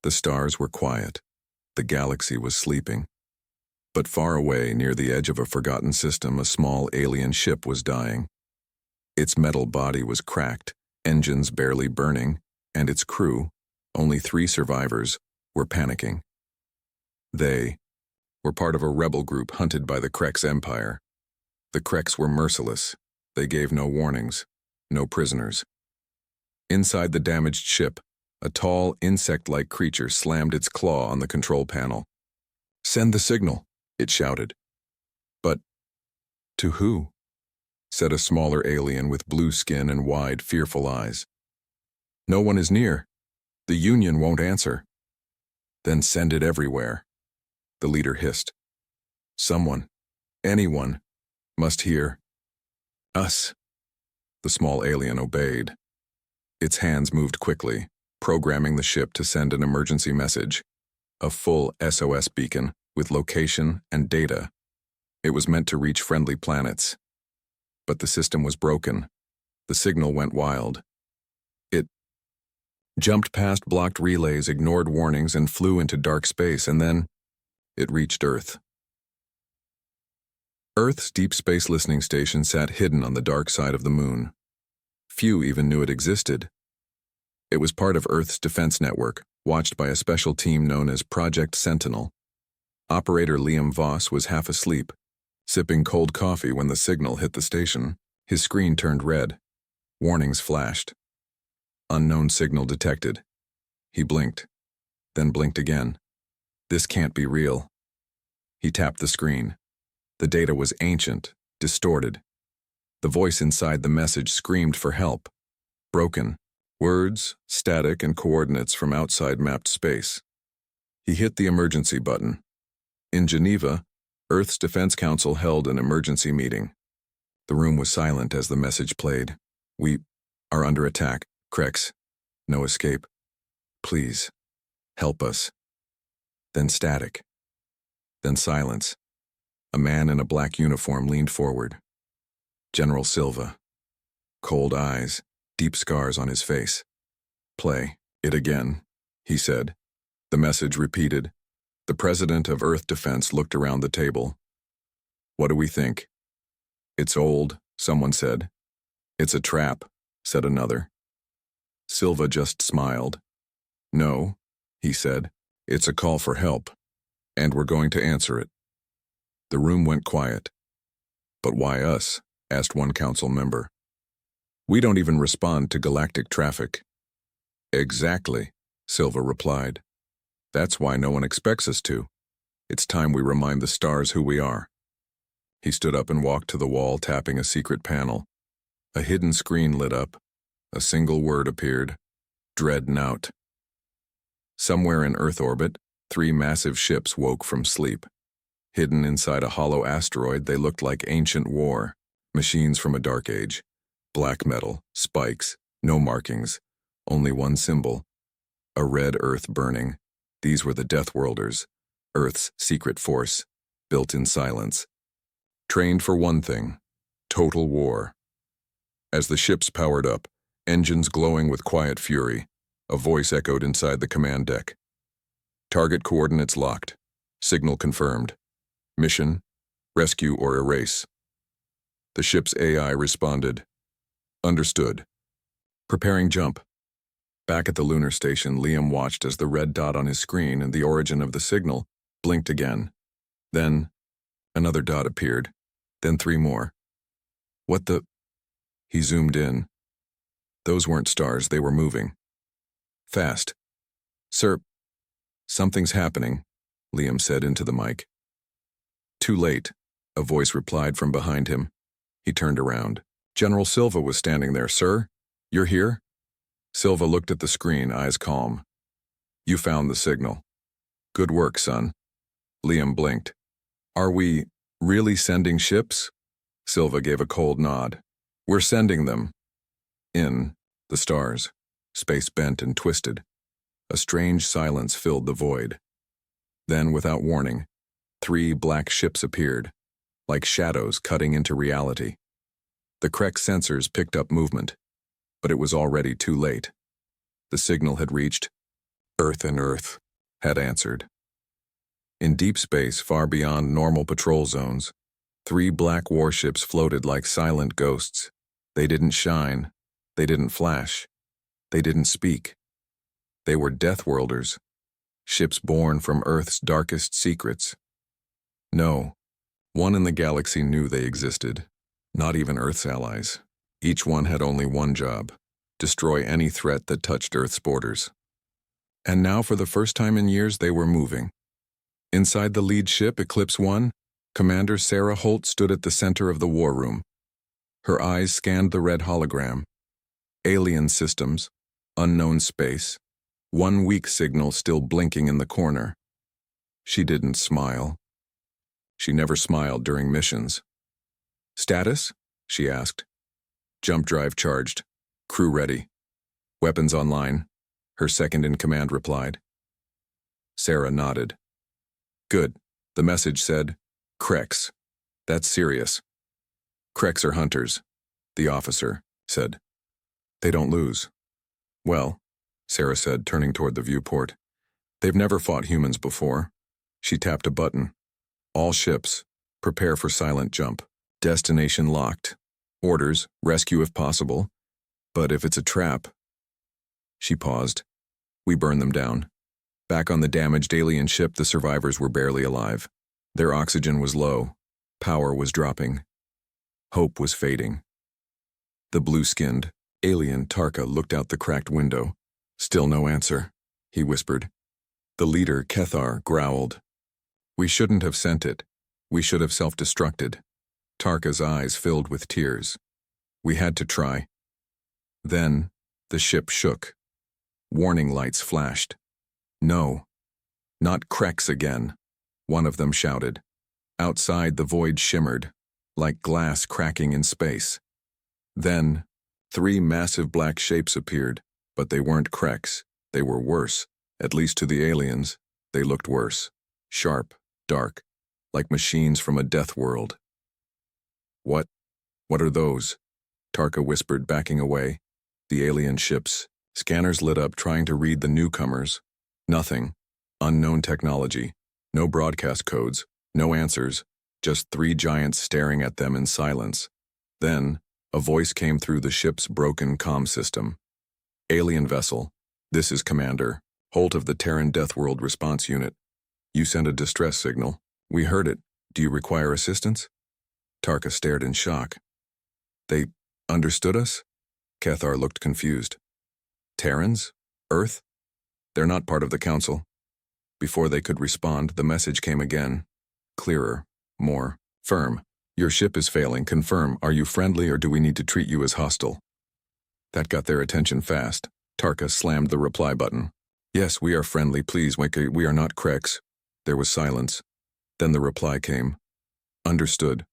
The stars were quiet. The galaxy was sleeping. But far away, near the edge of a forgotten system, a small alien ship was dying. Its metal body was cracked, engines barely burning, and its crew, only 3 survivors, were panicking. They were part of a rebel group hunted by the Krex Empire. The Krex were merciless. They gave no warnings, no prisoners. Inside the damaged ship, a tall, insect-like creature slammed its claw on the control panel. "Send the signal," it shouted. "But to who?" said a smaller alien with blue skin and wide, fearful eyes. "No one is near. The Union won't answer." "Then send it everywhere," the leader hissed. "Someone, anyone, must hear." "Us." The small alien obeyed. Its hands moved quickly, programming the ship to send an emergency message, a full SOS beacon with location and data. It was meant to reach friendly planets. But the system was broken. The signal went wild. It jumped past blocked relays, ignored warnings, and flew into dark space, and then it reached Earth. Earth's deep space listening station sat hidden on the dark side of the moon. Few even knew it existed. It was part of Earth's defense network, watched by a special team known as Project Sentinel. Operator Liam Voss was half asleep, sipping cold coffee when the signal hit the station. His screen turned red. Warnings flashed. Unknown signal detected. He blinked, then blinked again. This can't be real. He tapped the screen. The data was ancient, distorted. The voice inside the message screamed for help. Broken. Words, static, and coordinates from outside mapped space. He hit the emergency button. In Geneva, Earth's Defense Council held an emergency meeting. The room was silent as the message played. "We are under attack, Krex. No escape. Please, help us." Then static. Then silence. A man in a black uniform leaned forward. General Silva. Cold eyes, deep scars on his face. "Play it again," he said. The message repeated. The president of Earth Defense looked around the table. "What do we think?" "It's old," someone said. "It's a trap," said another. Silva just smiled. "No," he said. "It's a call for help, and we're going to answer it." The room went quiet. "But why us?" asked one council member. "We don't even respond to galactic traffic." "Exactly," Silva replied. "That's why no one expects us to. It's time we remind the stars who we are." He stood up and walked to the wall, tapping a secret panel. A hidden screen lit up. A single word appeared. Dreadnought. Somewhere in Earth orbit, 3 massive ships woke from sleep. Hidden inside a hollow asteroid, they looked like ancient war, machines from a dark age. Black metal, spikes, no markings, only one symbol. A red Earth burning. These were the Deathworlders, Earth's secret force, built in silence. Trained for one thing, total war. As the ships powered up, engines glowing with quiet fury, a voice echoed inside the command deck. "Target coordinates locked. Signal confirmed. Mission, rescue or erase." The ship's AI responded. "Understood. Preparing jump." Back at the lunar station, Liam watched as the red dot on his screen and the origin of the signal blinked again. Then, another dot appeared. Then 3 more. "What the—" He zoomed in. Those weren't stars, they were moving. Fast. "Sir, something's happening," Liam said into the mic. "Too late," a voice replied from behind him. He turned around. General Silva was standing there. "Sir, you're here?" Silva looked at the screen, eyes calm. "You found the signal. Good work, son." Liam blinked. "Are we really sending ships?" Silva gave a cold nod. "We're sending them." In the stars, space bent and twisted. A strange silence filled the void. Then, without warning, 3 black ships appeared, like shadows cutting into reality. The Krex sensors picked up movement, but it was already too late. The signal had reached Earth had answered. In deep space, far beyond normal patrol zones, 3 black warships floated like silent ghosts. They didn't shine. They didn't flash. They didn't speak. They were Deathworlders, ships born from Earth's darkest secrets. No, one in the galaxy knew they existed, not even Earth's allies. Each one had only one job: destroy any threat that touched Earth's borders. And now, for the first time in years, they were moving. Inside the lead ship, Eclipse 1, Commander Sarah Holt stood at the center of the war room. Her eyes scanned the red hologram. Alien systems, unknown space, one weak signal still blinking in the corner. She didn't smile. She never smiled during missions. "Status?" she asked. "Jump drive charged. Crew ready. Weapons online," her second-in-command replied. Sarah nodded. "Good," the message said. "Krex. That's serious." "Krex are hunters," the officer said. "They don't lose." "Well," Sarah said, turning toward the viewport, "they've never fought humans before." She tapped a button. "All ships, prepare for silent jump. Destination locked. Orders, rescue if possible. But if it's a trap..." She paused. "We burn them down." Back on the damaged alien ship, the survivors were barely alive. Their oxygen was low. Power was dropping. Hope was fading. The blue-skinned alien Tarka looked out the cracked window. "Still no answer," he whispered. The leader, Kethar, growled. "We shouldn't have sent it. We should have self-destructed." Tarka's eyes filled with tears. "We had to try." Then, the ship shook. Warning lights flashed. "No, not Krex again," one of them shouted. Outside, the void shimmered, like glass cracking in space. Then, 3 massive black shapes appeared, but they weren't Krex. They were worse. At least to the aliens, they looked worse. Sharp, dark, like machines from a death world. What are those?" Tarka whispered, backing away. The alien ships. Scanners lit up, trying to read the newcomers. Nothing. Unknown technology. No broadcast codes. No answers. Just 3 giants staring at them in silence. Then, a voice came through the ship's broken comm system. "Alien vessel. This is Commander Holt of the Terran Deathworld Response Unit. You sent a distress signal. We heard it. Do you require assistance?" Tarka stared in shock. "They understood us?" Kethar looked confused. "Terrans? Earth? They're not part of the Council." Before they could respond, the message came again. Clearer, more firm. "Your ship is failing. Confirm. Are you friendly or do we need to treat you as hostile?" That got their attention fast. Tarka slammed the reply button. "Yes, we are friendly. Please, we are not Krex." There was silence. Then the reply came. "Understood.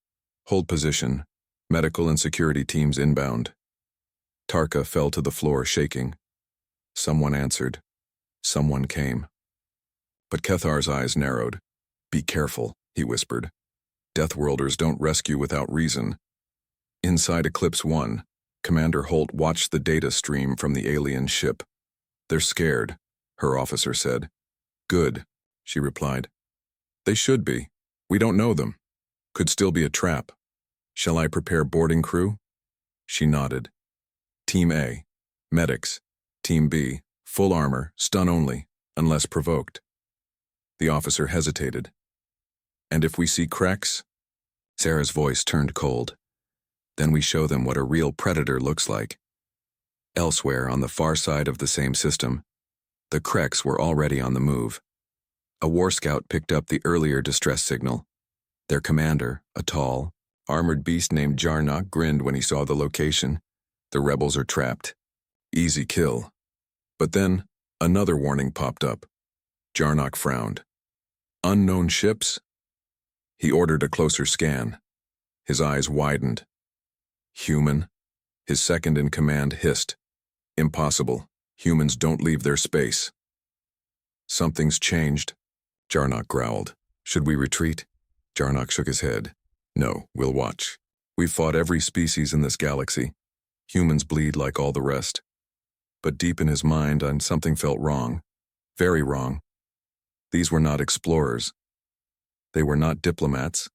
Hold position. Medical and security teams inbound." Tarka fell to the floor, shaking. Someone answered. Someone came. But Kethar's eyes narrowed. "Be careful," he whispered. "Deathworlders don't rescue without reason." Inside Eclipse 1, Commander Holt watched the data stream from the alien ship. "They're scared," her officer said. "Good," she replied. "They should be. We don't know them. Could still be a trap. Shall I prepare boarding crew?" She nodded. "Team A, medics. Team B, full armor, stun only, unless provoked." The officer hesitated. "And if we see Krex?" Sarah's voice turned cold. "Then we show them what a real predator looks like." Elsewhere, on the far side of the same system, the Krex were already on the move. A war scout picked up the earlier distress signal. Their commander, a tall, armored beast named Jarnock, grinned when he saw the location. "The rebels are trapped. Easy kill." But then, another warning popped up. Jarnock frowned. "Unknown ships?" He ordered a closer scan. His eyes widened. "Human?" His second-in-command hissed. "Impossible. Humans don't leave their space." "Something's changed," Jarnock growled. "Should we retreat?" Jarnock shook his head. "No, we'll watch. We've fought every species in this galaxy. Humans bleed like all the rest." But deep in his mind, something felt wrong. Very wrong. These were not explorers. They were not diplomats.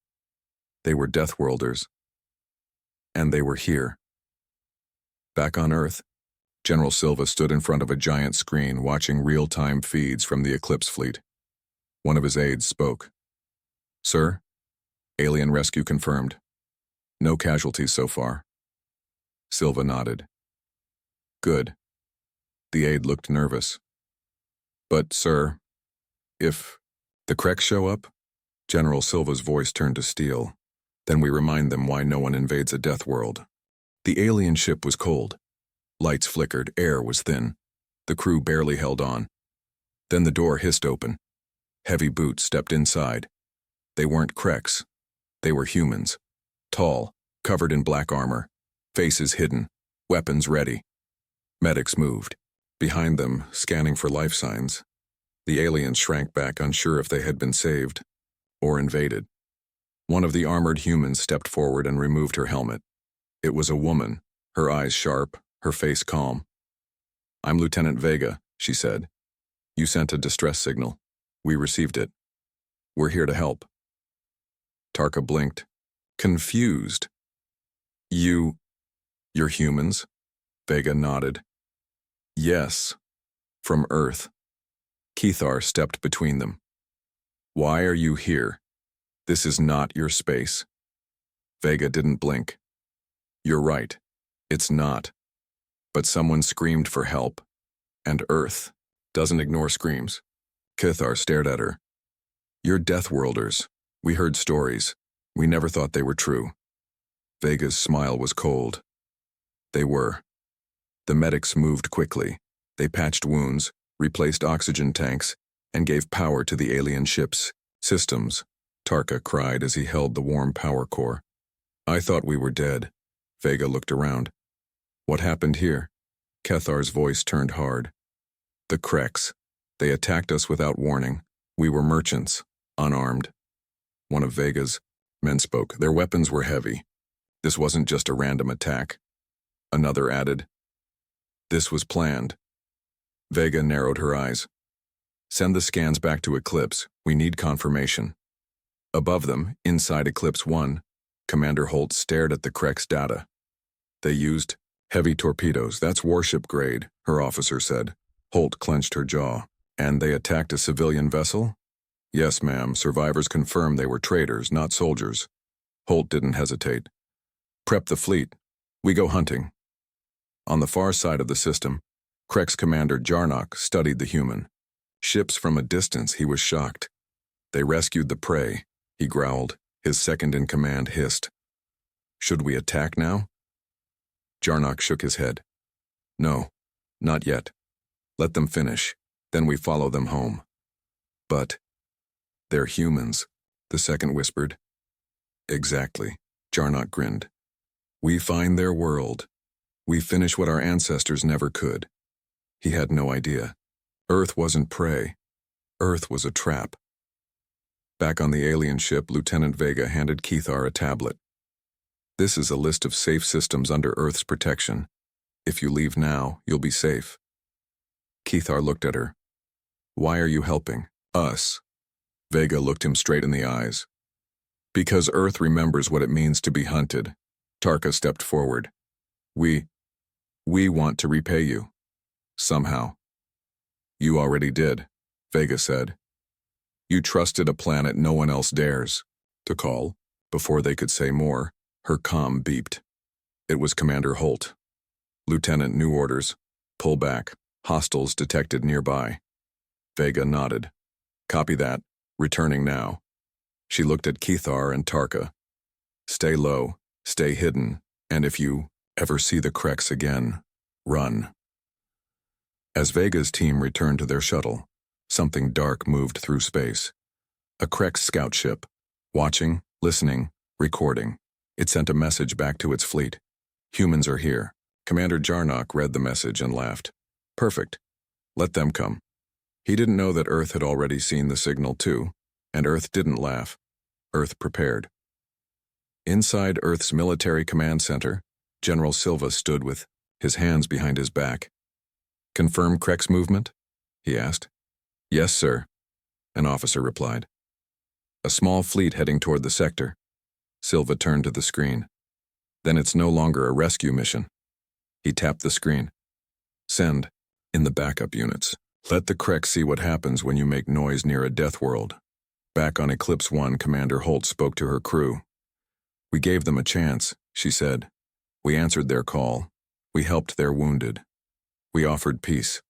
They were Deathworlders. And they were here. Back on Earth, General Silva stood in front of a giant screen watching real-time feeds from the Eclipse fleet. One of his aides spoke. "Sir, alien rescue confirmed. No casualties so far." Silva nodded. "Good." The aide looked nervous. "But, sir, if the Kreks show up?" General Silva's voice turned to steel. "Then we remind them why no one invades a death world." The alien ship was cold. Lights flickered, air was thin. The crew barely held on. Then the door hissed open. Heavy boots stepped inside. They weren't Kreks. They were humans. Tall, covered in black armor, faces hidden, weapons ready. Medics moved. Behind them, scanning for life signs. The aliens shrank back, unsure if they had been saved or invaded. One of the armored humans stepped forward and removed her helmet. It was a woman, her eyes sharp, her face calm. "I'm Lieutenant Vega," she said. "You sent a distress signal. We received it. We're here to help." Tarka blinked, confused. You're humans?" Vega nodded. "Yes, from Earth." Kethar stepped between them. "Why are you here? This is not your space." Vega didn't blink. "You're right. It's not. But someone screamed for help, and Earth doesn't ignore screams." Kethar stared at her. "You're Deathworlders. We heard stories. We never thought they were true." Vega's smile was cold. They were. The medics moved quickly. They patched wounds, replaced oxygen tanks, and gave power to the alien ship's systems. Tarka cried as he held the warm power core. "I thought we were dead." Vega looked around. "What happened here?" Kethar's voice turned hard. "The Kreks. They attacked us without warning. We were merchants, unarmed." One of Vega's men spoke. "Their weapons were heavy. This wasn't just a random attack." Another added, "This was planned." Vega narrowed her eyes. "Send the scans back to Eclipse. We need confirmation." Above them, inside Eclipse 1, Commander Holt stared at the Kreks data. "They used heavy torpedoes. That's warship grade," her officer said. Holt clenched her jaw. "And they attacked a civilian vessel?" "Yes, ma'am. Survivors confirm they were traders, not soldiers." Holt didn't hesitate. "Prep the fleet. We go hunting." On the far side of the system, Kreks Commander Jarnock studied the human. Ships from a distance, he was shocked. "They rescued the prey," he growled. His second-in-command hissed. "Should we attack now?" Jarnock shook his head. "No, not yet. Let them finish. Then we follow them home." "But they're humans," the second whispered. "Exactly," Jarnock grinned. "We find their world. We finish what our ancestors never could." He had no idea. Earth wasn't prey. Earth was a trap. Back on the alien ship, Lieutenant Vega handed Kethar a tablet. "This is a list of safe systems under Earth's protection. If you leave now, you'll be safe." Kethar looked at her. "Why are you helping us?" Vega looked him straight in the eyes. "Because Earth remembers what it means to be hunted." Tarka stepped forward. We want to repay you. Somehow." "You already did," Vega said. "You trusted a planet no one else dares to call." Before they could say more, her comm beeped. It was Commander Holt. "Lieutenant, new orders. Pull back. Hostiles detected nearby." Vega nodded. "Copy that. Returning now." She looked at Kethar and Tarka. "Stay low, stay hidden, and if you ever see the Kreks again, run." As Vega's team returned to their shuttle, something dark moved through space. A Kreks scout ship. Watching, listening, recording. It sent a message back to its fleet. "Humans are here." Commander Jarnock read the message and laughed. "Perfect. Let them come." He didn't know that Earth had already seen the signal too, and Earth didn't laugh. Earth prepared. Inside Earth's military command center, General Silva stood with his hands behind his back. "Confirm Kreks movement?" he asked. Yes, sir, an officer replied. A small fleet heading toward the sector. Silva turned to the screen. Then it's no longer a rescue mission. He tapped the screen. Send. In the backup units. Let the Krek see what happens when you make noise near a death world. Back on Eclipse 1, Commander Holt spoke to her crew. We gave them a chance, she said. We answered their call. We helped their wounded. We offered peace.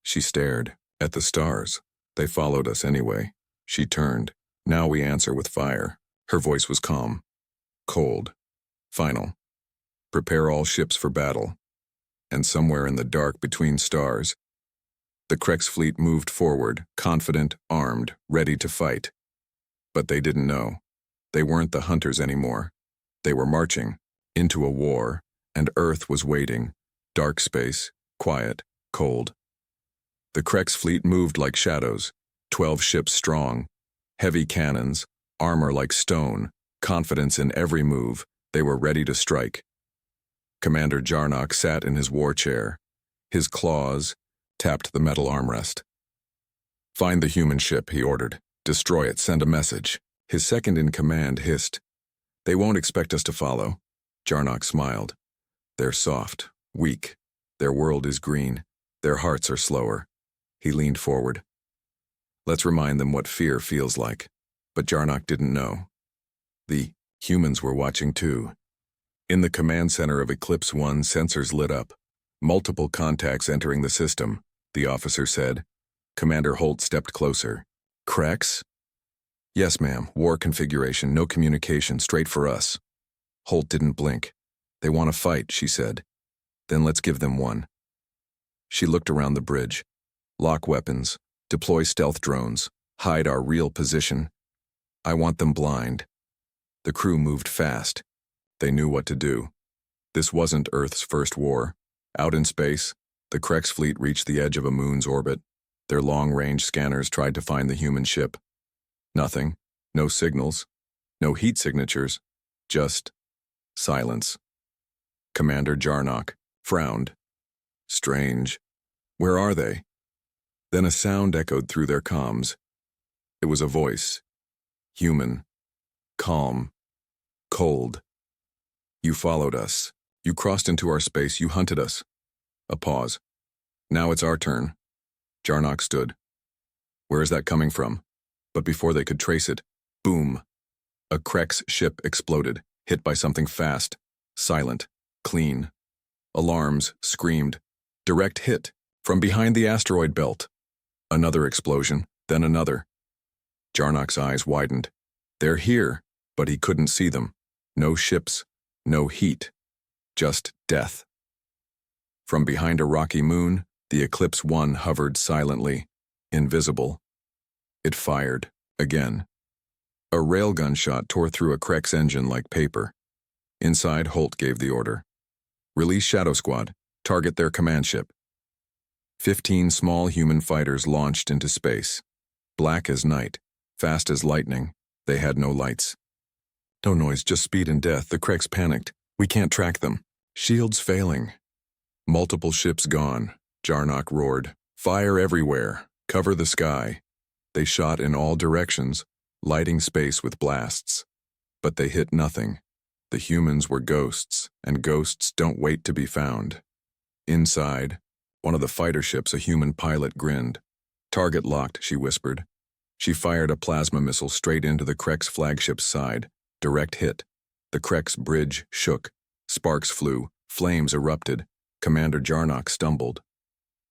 She stared at the stars. They followed us anyway. She turned. Now we answer with fire. Her voice was calm. Cold. Final. Prepare all ships for battle. And somewhere in the dark between stars, the Krek's fleet moved forward, confident, armed, ready to fight. But they didn't know. They weren't the hunters anymore. They were marching into a war, and Earth was waiting. Dark space, quiet, cold. The Krek's fleet moved like shadows, 12 ships strong, heavy cannons, armor like stone, confidence in every move. They were ready to strike. Commander Jarnock sat in his war chair. His claws tapped the metal armrest. Find the human ship, he ordered. Destroy it, send a message. His second-in-command hissed. They won't expect us to follow. Jarnock smiled. They're soft, weak. Their world is green. Their hearts are slower. He leaned forward. Let's remind them what fear feels like. But Jarnock didn't know. The humans were watching too. In the command center of Eclipse 1, sensors lit up. Multiple contacts entering the system, the officer said. Commander Holt stepped closer. Kreks? Yes, ma'am. War configuration, no communication, straight for us. Holt didn't blink. They want to fight, she said. Then let's give them one. She looked around the bridge. Lock weapons, deploy stealth drones, hide our real position. I want them blind. The crew moved fast. They knew what to do. This wasn't Earth's first war. Out in space, the Krek's fleet reached the edge of a moon's orbit. Their long-range scanners tried to find the human ship. Nothing. No signals. No heat signatures. Just silence. Commander Jarnock frowned. Strange. Where are they? Then a sound echoed through their comms. It was a voice. Human. Calm. Cold. You followed us. You crossed into our space. You hunted us. A pause. Now it's our turn. Jarnock stood. Where is that coming from? But before they could trace it, boom. A Krek's ship exploded, hit by something fast, silent, clean. Alarms screamed. Direct hit, from behind the asteroid belt. Another explosion, then another. Jarnock's eyes widened. They're here, but he couldn't see them. No ships, no heat, just death. From behind a rocky moon, the Eclipse 1 hovered silently, invisible. It fired, again. A railgun shot tore through a Krek's engine like paper. Inside, Holt gave the order. Release Shadow Squad, target their command ship. 15 small human fighters launched into space. Black as night, fast as lightning, they had no lights. No noise, just speed and death. The Krek's panicked. We can't track them. Shields failing. Multiple ships gone, Jarnock roared. Fire everywhere. Cover the sky. They shot in all directions, lighting space with blasts. But they hit nothing. The humans were ghosts, and ghosts don't wait to be found. Inside, one of the fighter ships, a human pilot grinned. Target locked, she whispered. She fired a plasma missile straight into the Krek's flagship's side. Direct hit. The Krek's bridge shook. Sparks flew. Flames erupted. Commander Jarnock stumbled.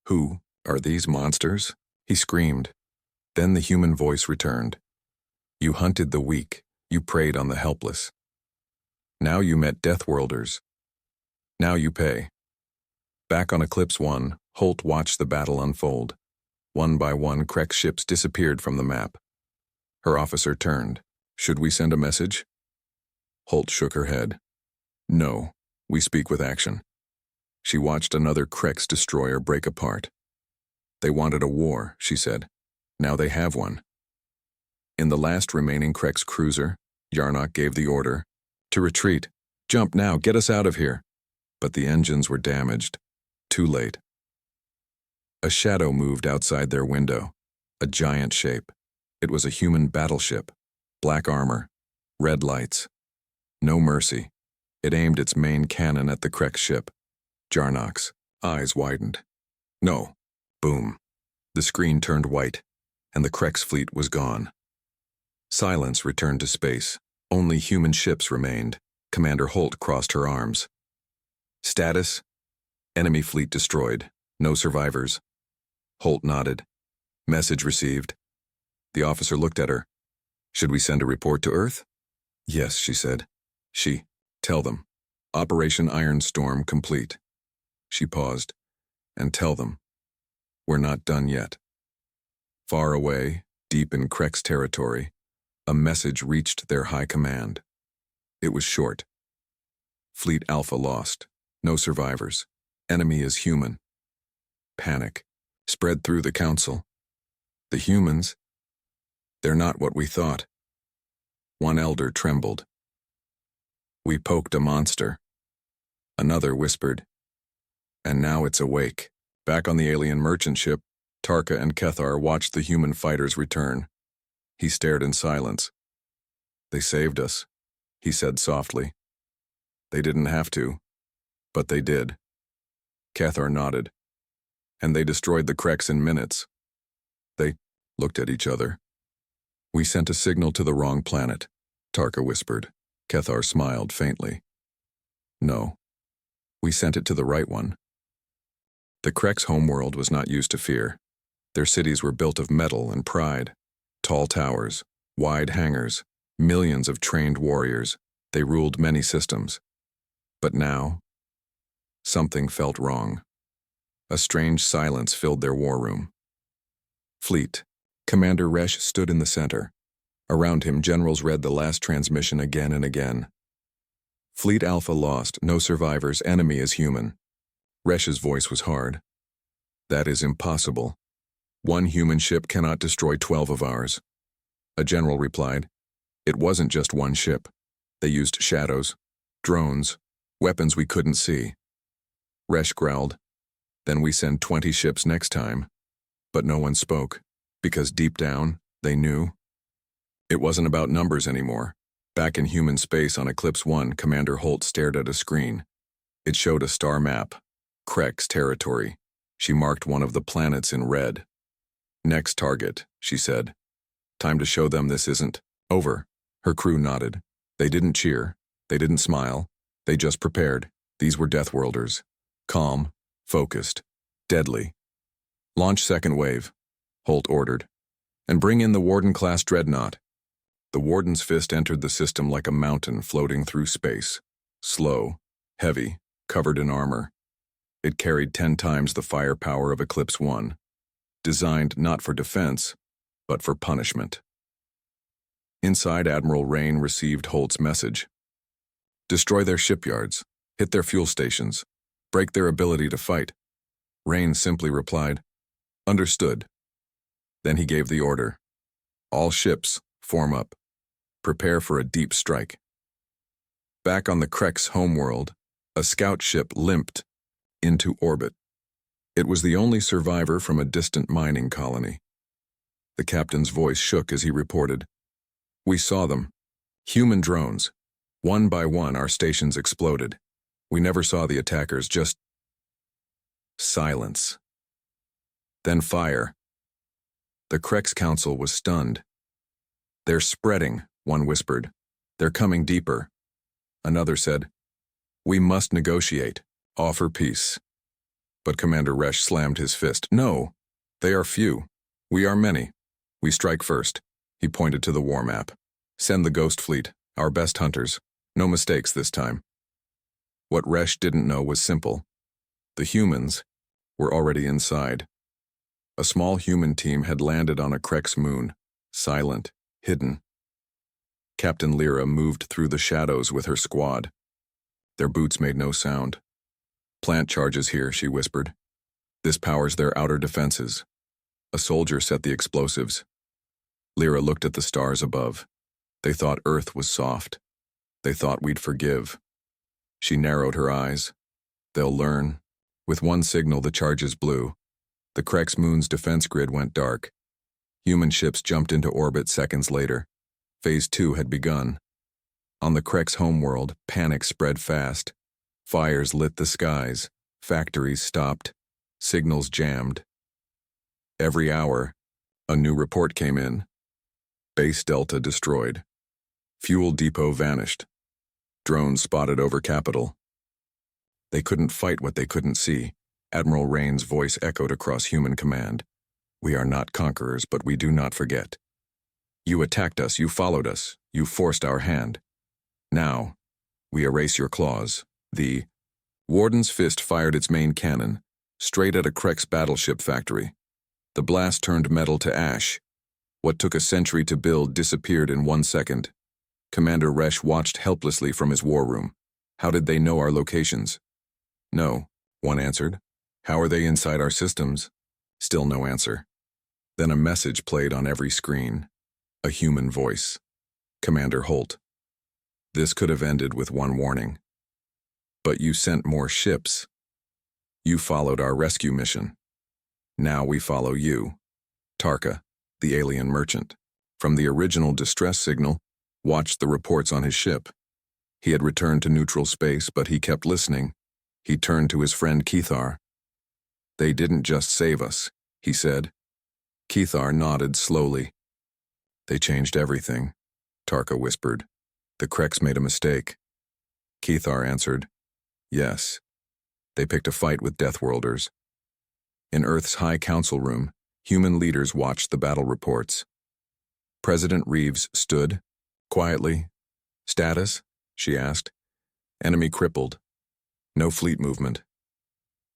Who are these monsters? He screamed. Then the human voice returned. You hunted the weak. You preyed on the helpless. Now you met Deathworlders. Now you pay. Back on Eclipse 1, Holt watched the battle unfold. One by one, Krek's ships disappeared from the map. Her officer turned. Should we send a message? Holt shook her head. No, we speak with action. She watched another Krek's destroyer break apart. They wanted a war, she said. Now they have one. In the last remaining Krek's cruiser, Jarnock gave the order to retreat. Jump now, get us out of here. But the engines were damaged. Too late. A shadow moved outside their window. A giant shape. It was a human battleship. Black armor. Red lights. No mercy. It aimed its main cannon at the Krex ship. Jarnock's eyes widened. No. Boom. The screen turned white, and the Krex fleet was gone. Silence returned to space. Only human ships remained. Commander Holt crossed her arms. Status? Enemy fleet destroyed. No survivors. Holt nodded. Message received. The officer looked at her. Should we send a report to Earth? Yes, she said. Tell them. Operation Iron Storm complete. She paused. And tell them. We're not done yet. Far away, deep in Krex territory, a message reached their high command. It was short. Fleet Alpha lost. No survivors. Enemy is human. Panic spread through the council. The humans? They're not what we thought. One elder trembled. We poked a monster. Another whispered. And now it's awake. Back on the alien merchant ship, Tarka and Kethar watched the human fighters return. He stared in silence. They saved us, he said softly. They didn't have to, but they did. Kethar nodded. And they destroyed the Krex in minutes. They looked at each other. We sent a signal to the wrong planet, Tarka whispered. Kethar smiled faintly. No. We sent it to the right one. The Krex homeworld was not used to fear. Their cities were built of metal and pride. Tall towers, wide hangars, millions of trained warriors. They ruled many systems. But now, something felt wrong. A strange silence filled their war room. Fleet. Commander Resh stood in the center. Around him, generals read the last transmission again and again. Fleet Alpha lost, no survivors, enemy is human. Resh's voice was hard. That is impossible. One human ship cannot destroy 12 of ours. A general replied. It wasn't just one ship. They used shadows, drones, weapons we couldn't see. Resh growled. Then we send 20 ships next time. But no one spoke, because deep down, they knew. It wasn't about numbers anymore. Back in human space on Eclipse 1, Commander Holt stared at a screen. It showed a star map. Krex territory. She marked one of the planets in red. Next target, she said. Time to show them this isn't over. Her crew nodded. They didn't cheer. They didn't smile. They just prepared. These were Deathworlders. Calm, focused, deadly. Launch second wave, Holt ordered. And bring in the Warden-class dreadnought. The Warden's fist entered the system like a mountain floating through space. Slow, heavy, covered in armor. It carried 10 times the firepower of Eclipse 1. Designed not for defense, but for punishment. Inside, Admiral Rain received Holt's message. Destroy their shipyards, hit their fuel stations, break their ability to fight. Rain simply replied, Understood. Then he gave the order. All ships, form up. Prepare for a deep strike. Back on the Krex homeworld, a scout ship limped into orbit. It was the only survivor from a distant mining colony. The captain's voice shook as he reported. We saw them. Human drones. One by one, our stations exploded. We never saw the attackers, just silence. Then fire. The Krex Council was stunned. They're spreading, one whispered. They're coming deeper. Another said, We must negotiate, offer peace. But Commander Resh slammed his fist. No, they are few. We are many. We strike first. He pointed to the war map. Send the Ghost Fleet, our best hunters. No mistakes this time. What Resh didn't know was simple. The humans were already inside. A small human team had landed on a Krex moon, silent, hidden. Captain Lyra moved through the shadows with her squad. Their boots made no sound. Plant charges here, she whispered. This powers their outer defenses. A soldier set the explosives. Lyra looked at the stars above. They thought Earth was soft. They thought we'd forgive. She narrowed her eyes. They'll learn. With one signal, the charges blew. The Krex moon's defense grid went dark. Human ships jumped into orbit seconds later. Phase 2 had begun. On the Krek's homeworld, panic spread fast. Fires lit the skies. Factories stopped. Signals jammed. Every hour, a new report came in. Base Delta destroyed. Fuel depot vanished. Drones spotted over capital. They couldn't fight what they couldn't see. Admiral Rain's voice echoed across human command. We are not conquerors, but we do not forget. You attacked us, you followed us, you forced our hand. Now, we erase your claws. The Warden's fist fired its main cannon, straight at a Krek's battleship factory. The blast turned metal to ash. What took a century to build disappeared in 1 second. Commander Resch watched helplessly from his war room. How did they know our locations? No, one answered. How are they inside our systems? Still no answer. Then a message played on every screen. A human voice. Commander Holt. This could have ended with one warning. But you sent more ships. You followed our rescue mission. Now we follow you. Tarka, the alien merchant, from the original distress signal, watched the reports on his ship. He had returned to neutral space, but he kept listening. He turned to his friend Keithar. They didn't just save us, he said. Keithar nodded slowly. They changed everything, Tarka whispered. The Kreks made a mistake. Keithar answered, yes. They picked a fight with Deathworlders. In Earth's High Council room, human leaders watched the battle reports. President Reeves stood, quietly. Status? She asked. Enemy crippled. No fleet movement.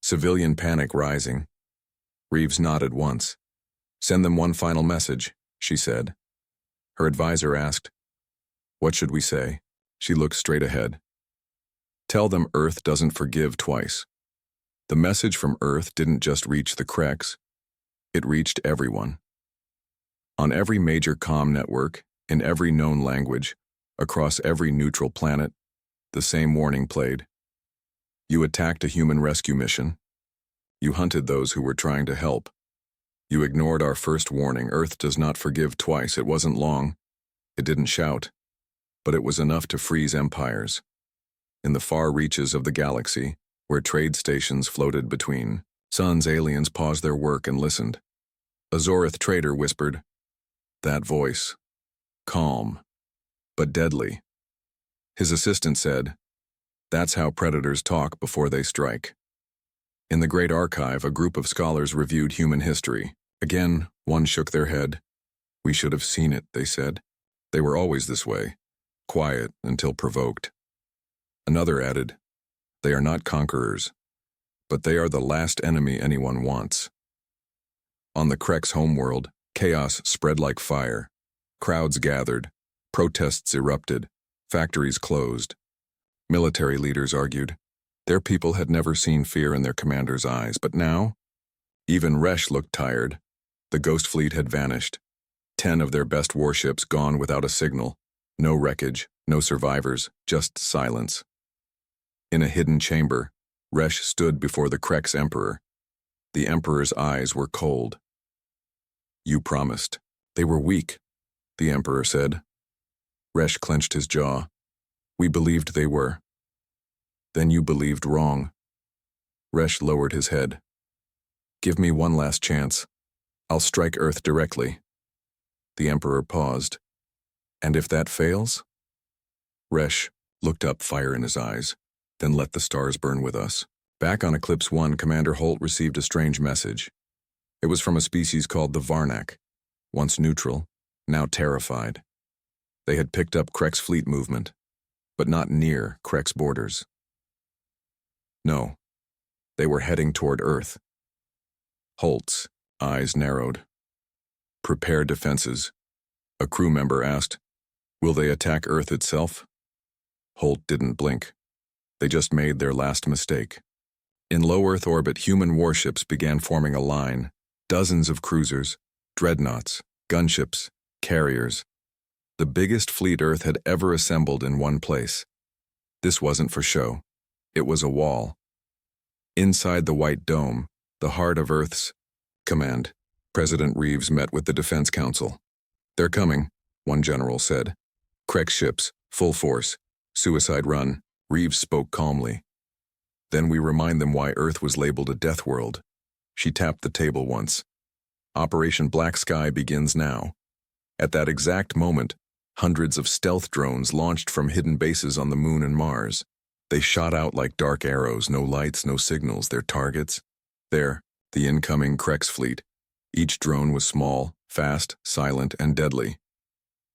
Civilian panic rising. Reeves nodded once. Send them one final message, she said. Her advisor asked, what should we say? She looked straight ahead. Tell them Earth doesn't forgive twice. The message from Earth didn't just reach the Kreks. It reached everyone. On every major comm network, in every known language, across every neutral planet, the same warning played. You attacked a human rescue mission. You hunted those who were trying to help. You ignored our first warning. Earth does not forgive twice. It wasn't long. It didn't shout. But it was enough to freeze empires. In the far reaches of the galaxy, where trade stations floated between suns, aliens paused their work and listened. A Zorith trader whispered, that voice, calm, but deadly. His assistant said, that's how predators talk before they strike. In the Great Archive, a group of scholars reviewed human history. Again, one shook their head. We should have seen it, they said. They were always this way, quiet until provoked. Another added, they are not conquerors, but they are the last enemy anyone wants. On the Krek's homeworld, chaos spread like fire. Crowds gathered, protests erupted, factories closed. Military leaders argued. Their people had never seen fear in their commanders' eyes, but now, even Resch looked tired. The Ghost Fleet had vanished. 10 of their best warships gone without a signal. No wreckage, no survivors, just silence. In a hidden chamber, Resch stood before the Krek's Emperor. The Emperor's eyes were cold. You promised. They were weak, the Emperor said. Resch clenched his jaw. We believed they were. Then you believed wrong. Resch lowered his head. Give me one last chance. I'll strike Earth directly. The Emperor paused. And if that fails? Resch looked up, fire in his eyes. Then let the stars burn with us. Back on Eclipse 1, Commander Holt received a strange message. It was from a species called the Varnak, once neutral, now terrified. They had picked up Krek's fleet movement, but not near Krek's borders. No, they were heading toward Earth. Holt's eyes narrowed. Prepare defenses. A crew member asked, will they attack Earth itself? Holt didn't blink. They just made their last mistake. In low Earth orbit, human warships began forming a line. Dozens of cruisers, dreadnoughts, gunships, carriers. The biggest fleet Earth had ever assembled in one place. This wasn't for show. It was a wall. Inside the white dome, the heart of Earth's command, President Reeves met with the Defense Council. "They're coming," one general said. "Krex ships, full force. Suicide run." Reeves spoke calmly. "Then we remind them why Earth was labeled a death world." She tapped the table once. "Operation Black Sky begins now." At that exact moment, hundreds of stealth drones launched from hidden bases on the Moon and Mars. They shot out like dark arrows, no lights, no signals, their targets. There, the incoming Krex fleet. Each drone was small, fast, silent, and deadly.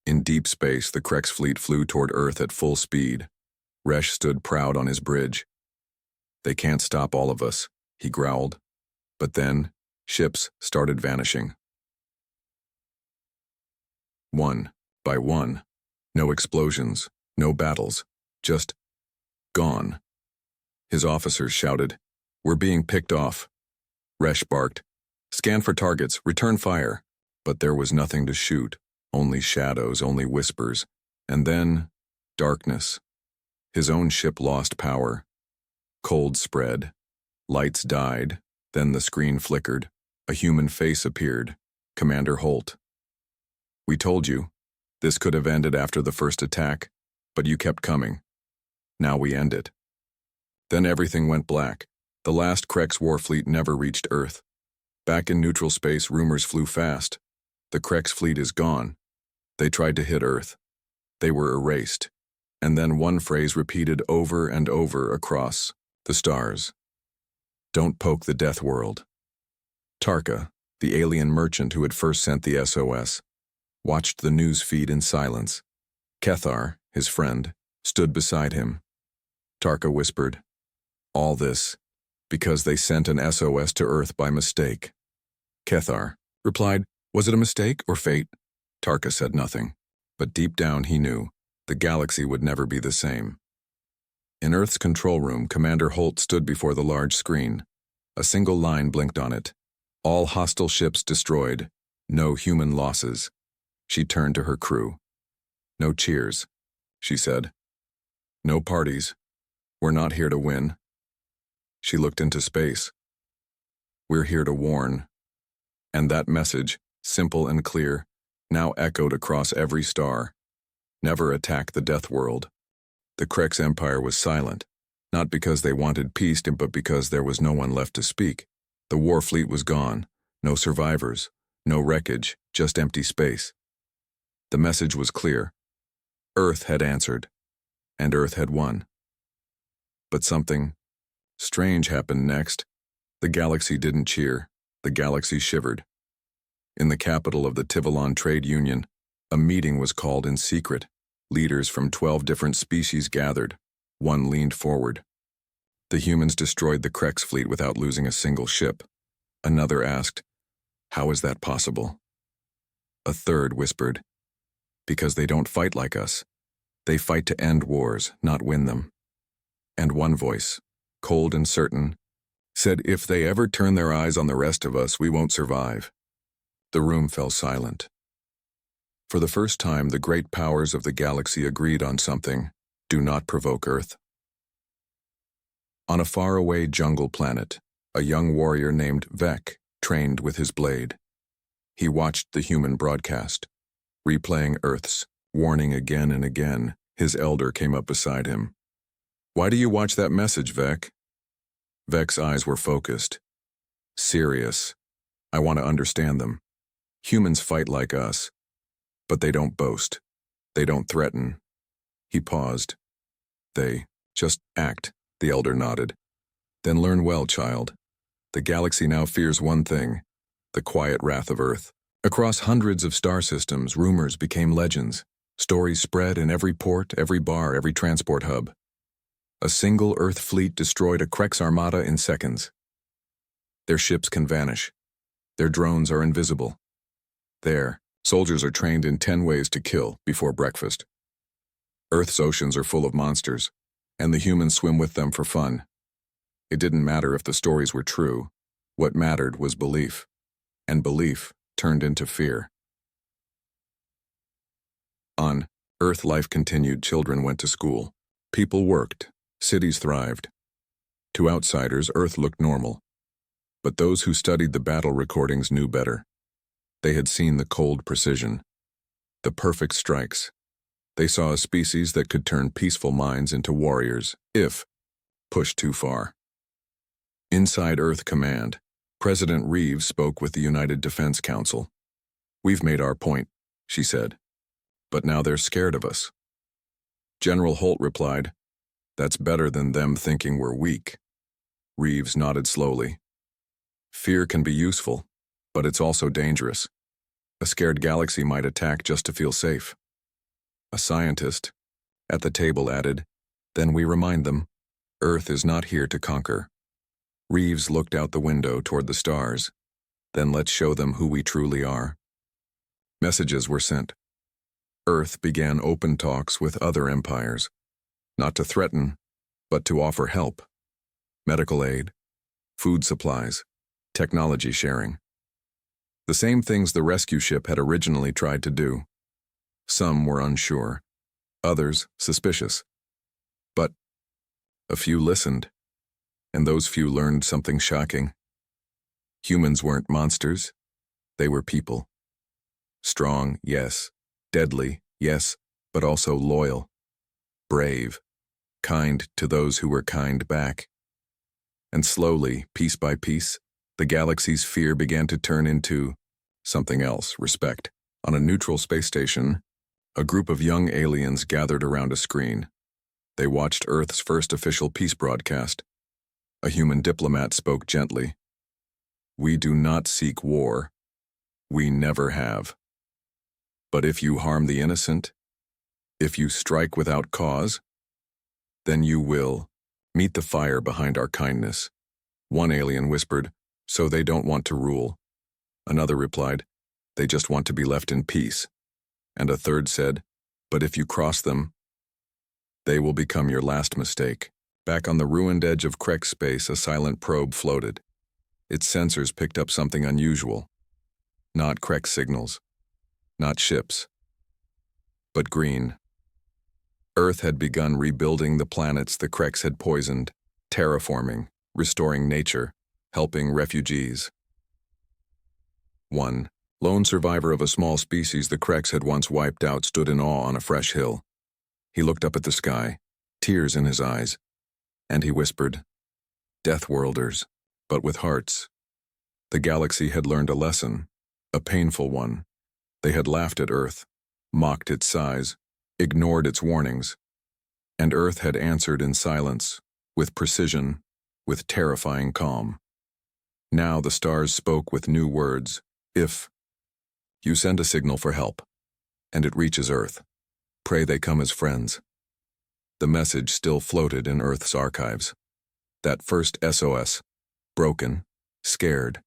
In deep space, the Krex fleet flew toward Earth at full speed. Resh stood proud on his bridge. "They can't stop all of us," he growled. But then, ships started vanishing. One by one. No explosions, no battles, just gone. His officers shouted, "We're being picked off." Resh barked, "Scan for targets, return fire." But there was nothing to shoot, only shadows, only whispers, and then darkness. His own ship lost power. Cold spread. Lights died. Then the screen flickered. A human face appeared. Commander Holt. "We told you. This could have ended after the first attack, but you kept coming. Now we end it." Then everything went black. The last Krex war fleet never reached Earth. Back in neutral space, rumors flew fast. The Krex fleet is gone. They tried to hit Earth. They were erased. And then one phrase repeated over and over across the stars. "Don't poke the death world." Tarka, the alien merchant who had first sent the SOS, watched the news feed in silence. Kethar, his friend, stood beside him. Tarka whispered, "All this because they sent an SOS to Earth by mistake." Kethar replied, "Was it a mistake or fate?" Tarka said nothing, but deep down he knew the galaxy would never be the same. In Earth's control room, Commander Holt stood before the large screen. A single line blinked on it. "All hostile ships destroyed. No human losses." She turned to her crew. "No cheers," she said. "No parties. We're not here to win." She looked into space. "We're here to warn." And that message, simple and clear, now echoed across every star. Never attack the death world. The Krex Empire was silent, not because they wanted peace, but because there was no one left to speak. The war fleet was gone. No survivors, no wreckage, just empty space. The message was clear. Earth had answered, and Earth had won. But something strange happened next. The galaxy didn't cheer. The galaxy shivered. In the capital of the Tivalon Trade Union, a meeting was called in secret. Leaders from 12 different species gathered. One leaned forward. "The humans destroyed the Krex fleet without losing a single ship." Another asked, "How is that possible?" A third whispered, "Because they don't fight like us. They fight to end wars, not win them." And one voice, cold and certain, said, "If they ever turn their eyes on the rest of us, we won't survive." The room fell silent. For the first time, the great powers of the galaxy agreed on something: do not provoke Earth. On a faraway jungle planet, a young warrior named Vek trained with his blade. He watched the human broadcast, replaying Earth's warning again and again. His elder came up beside him. "Why do you watch that message, Vek?" Vek's eyes were focused. "Serious. I want to understand them. Humans fight like us, but they don't boast. They don't threaten." He paused. "They just act," the elder nodded. "Then learn well, child. The galaxy now fears one thing: the quiet wrath of Earth." Across hundreds of star systems, rumors became legends. Stories spread in every port, every bar, every transport hub. A single Earth fleet destroyed a Krex armada in seconds. Their ships can vanish. Their drones are invisible. There, soldiers are trained in 10 ways to kill before breakfast. Earth's oceans are full of monsters, and the humans swim with them for fun. It didn't matter if the stories were true. What mattered was belief. And belief turned into fear. On Earth, life continued. Children went to school. People worked. Cities thrived. To outsiders, Earth looked normal. But those who studied the battle recordings knew better. They had seen the cold precision, the perfect strikes. They saw a species that could turn peaceful minds into warriors, if pushed too far. Inside Earth Command, President Reeves spoke with the United Defense Council. "We've made our point," she said, "but now they're scared of us." General Holt replied, "That's better than them thinking we're weak." Reeves nodded slowly. "Fear can be useful, but it's also dangerous. A scared galaxy might attack just to feel safe." A scientist at the table added, "Then we remind them, Earth is not here to conquer." Reeves looked out the window toward the stars. "Then let's show them who we truly are." Messages were sent. Earth began open talks with other empires, not to threaten, but to offer help. Medical aid, food supplies, technology sharing. The same things the rescue ship had originally tried to do. Some were unsure, others suspicious. But a few listened, and those few learned something shocking. Humans weren't monsters, they were people. Strong, yes. Deadly, yes, but also loyal. Brave, kind to those who were kind back. And slowly, piece by piece, the galaxy's fear began to turn into something else, respect. On a neutral space station, a group of young aliens gathered around a screen. They watched Earth's first official peace broadcast. A human diplomat spoke gently. "We do not seek war. We never have. But if you harm the innocent, if you strike without cause, then you will meet the fire behind our kindness." One alien whispered, "So they don't want to rule." Another replied, "They just want to be left in peace." And a third said, "But if you cross them, they will become your last mistake." Back on the ruined edge of Krek space, a silent probe floated. Its sensors picked up something unusual. Not Krek signals, not ships, but green. Earth had begun rebuilding the planets the Kreks had poisoned, terraforming, restoring nature, helping refugees. One lone survivor of a small species the Kreks had once wiped out stood in awe on a fresh hill. He looked up at the sky, tears in his eyes, and he whispered, "Deathworlders, but with hearts." The galaxy had learned a lesson, a painful one. They had laughed at Earth, mocked its size, ignored its warnings, and Earth had answered in silence, with precision, with terrifying calm. Now the stars spoke with new words. "If you send a signal for help, and it reaches Earth, pray they come as friends." The message still floated in Earth's archives. That first SOS, broken, scared,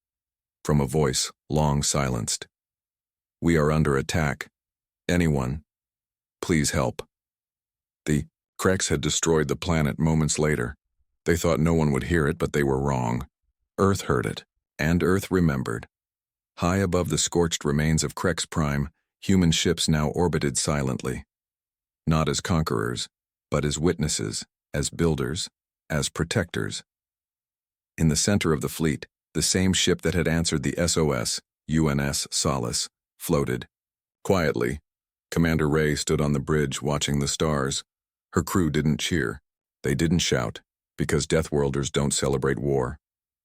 from a voice long silenced. "We are under attack. Anyone, please help." The Kreks had destroyed the planet moments later. They thought no one would hear it, but they were wrong. Earth heard it, and Earth remembered. High above the scorched remains of Kreks Prime, human ships now orbited silently. Not as conquerors, but as witnesses, as builders, as protectors. In the center of the fleet, the same ship that had answered the SOS, UNS Solace, floated. Quietly, Commander Ray stood on the bridge watching the stars. Her crew didn't cheer. They didn't shout, because Deathworlders don't celebrate war.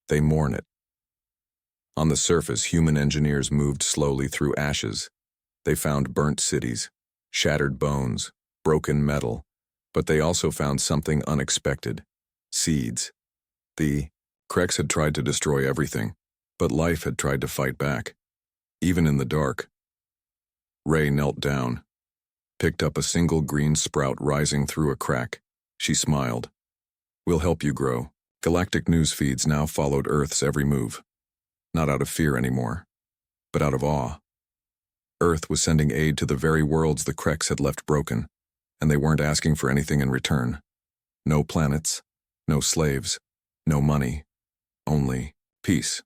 They mourn it. On the surface, human engineers moved slowly through ashes. They found burnt cities, shattered bones, broken metal, but they also found something unexpected: seeds. The Kreks had tried to destroy everything, but life had tried to fight back, even in the dark. Ray knelt down, picked up a single green sprout rising through a crack. She smiled. "We'll help you grow." Galactic news feeds now followed Earth's every move. Not out of fear anymore, but out of awe. Earth was sending aid to the very worlds the Kreks had left broken, and they weren't asking for anything in return. No planets, no slaves, no money, only peace.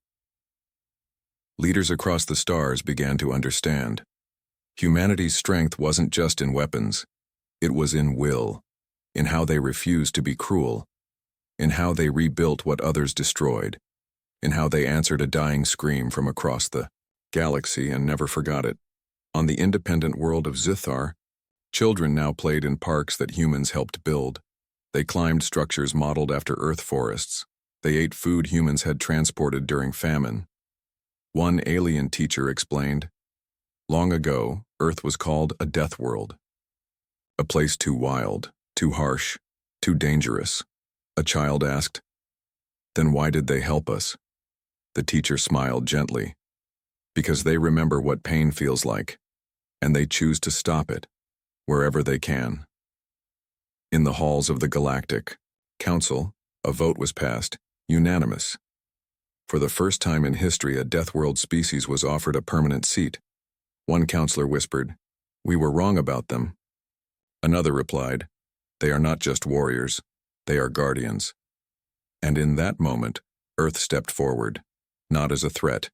Leaders across the stars began to understand. Humanity's strength wasn't just in weapons. It was in will, in how they refused to be cruel, in how they rebuilt what others destroyed, in how they answered a dying scream from across the galaxy and never forgot it. On the independent world of Zithar, children now played in parks that humans helped build. They climbed structures modeled after Earth forests. They ate food humans had transported during famine. One alien teacher explained, "Long ago, Earth was called a death world. A place too wild, too harsh, too dangerous." A child asked, "Then why did they help us?" The teacher smiled gently. "Because they remember what pain feels like, and they choose to stop it, wherever they can." In the halls of the Galactic Council, a vote was passed, unanimous. For the first time in history, a Deathworld species was offered a permanent seat. One counselor whispered, "We were wrong about them." Another replied, "They are not just warriors, they are guardians." And in that moment, Earth stepped forward, not as a threat,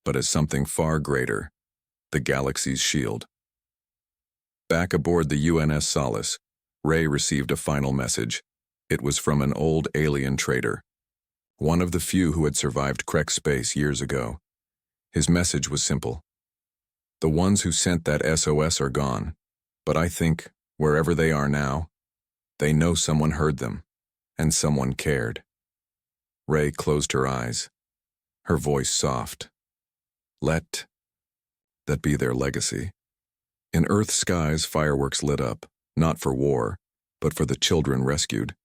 but as something far greater, the galaxy's shield. Back aboard the UNS Solace, Ray received a final message. It was from an old alien trader, one of the few who had survived Krek space years ago. His message was simple. "The ones who sent that SOS are gone, but I think, wherever they are now, they know someone heard them, and someone cared." Ray closed her eyes, her voice soft. Let that be their legacy. In Earth's skies, fireworks lit up, not for war, but for the children rescued,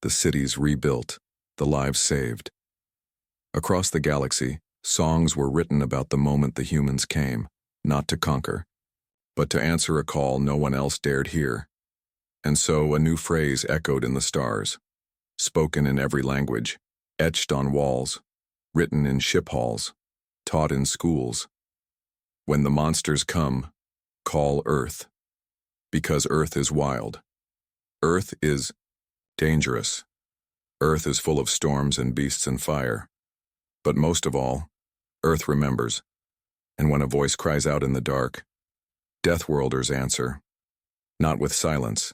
the cities rebuilt, the lives saved. Across the galaxy, songs were written about the moment the humans came, not to conquer, but to answer a call no one else dared hear. And so a new phrase echoed in the stars, spoken in every language, etched on walls, written in ship halls, taught in schools. "When the monsters come, call Earth, because Earth is wild. Earth is dangerous. Earth is full of storms and beasts and fire. But most of all, Earth remembers. And when a voice cries out in the dark, Deathworlders answer, not with silence,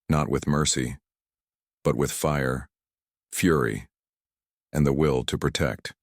not with mercy, but with fire, fury, and the will to protect."